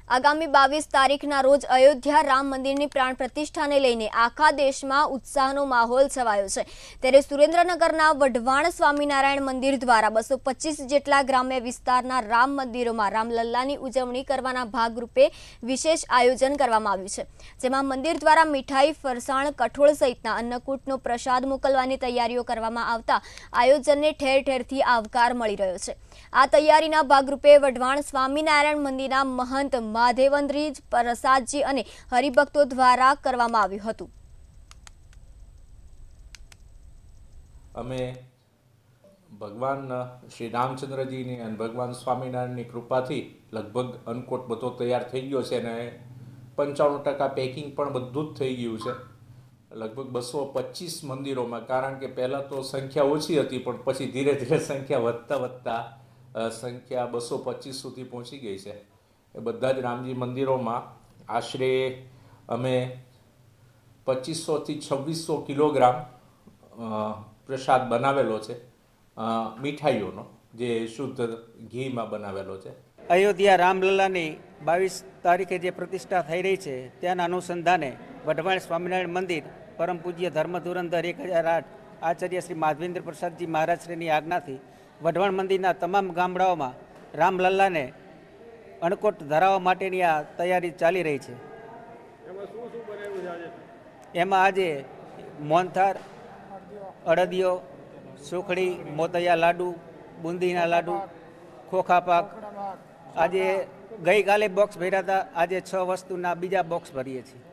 આગામી 22 તારીખના રોજ અયોધ્યા રામ મંદિરની પ્રાણ પ્રતિષ્ઠાને લઈને આખા દેશમાં ઉત્સાહનો માહોલ છવાયો છે। ત્યારે સુરેન્દ્રનગરના વઢવાણ સ્વામિનારાયણ મંદિર દ્વારા 225 જેટલા ગ્રામ્ય વિસ્તારના રામ મંદિરોમાં રામલલ્લાની ઉજવણી કરવાના ભાગરૂપે વિશેષ આયોજન કરવામાં આવ્યું છે, જેમાં મંદિર દ્વારા મીઠાઈ, ફરસાણ, કઠોળ સહિતના અન્નકૂટનો પ્રસાદ મોકલવાની તૈયારીઓ કરવામાં આવતા આયોજનને ઠેર ઠેરથી આવકાર મળી રહ્યો છે। આ તૈયારીના ભાગરૂપે વઢવાણ સ્વામિનારાયણ મંદિરના મહંત માધેવંદ્રી પ્રસાદજી અને હરિભક્તો દ્વારા કરવામાં આવ્યું હતું। અમે ભગવાન શ્રી રામચંદ્રજીની અને ભગવાન સ્વામિનારાયણની કૃપાથી લગભગ અન્નકૂટ બધો તૈયાર થઈ ગયો છે અને 95% પેકિંગ પણ બધું જ થઈ ગયું છે। લગભગ 225 મંદિરોમાં, કારણ કે પહેલાં તો સંખ્યા ઓછી હતી પણ પછી ધીરે ધીરે સંખ્યા વધતા સંખ્યા 225 સુધી પહોંચી ગઈ છે। એ બધા જ રામજી મંદિરોમાં આશરે અમે 2500 થી 2600 કિલોગ્રામ પ્રસાદ બનાવેલો છે, મીઠાઈઓનો, જે શુદ્ધ ઘીમાં બનાવેલો છે। અયોધ્યા રામલલ્લાની 22 તારીખે જે પ્રતિષ્ઠા થઈ રહી છે તેના અનુસંધાને વઢવાણ સ્વામિનારાયણ મંદિર પરમ પૂજ્ય ધર્મધુરંધર 1008 આચાર્ય શ્રી માધવેન્દ્ર પ્રસાદજી મહારાજશ્રીની આજ્ઞાથી વઢવાણ મંદિરના તમામ ગામડાઓમાં રામલલ્લાને અન્નકૂટ ધરાવવા માટેની આ તૈયારી ચાલી રહી છે। એમાં આજે મોહનથાળ, અડદિયો, સુખડી, મોતૈયા લાડુ, બુંદીના લાડુ, ખોખા પાક, આજે ગઈકાલે બોક્સ ભર્યા હતા, આજે 6 વસ્તુના બીજા બોક્સ ભરીએ છીએ।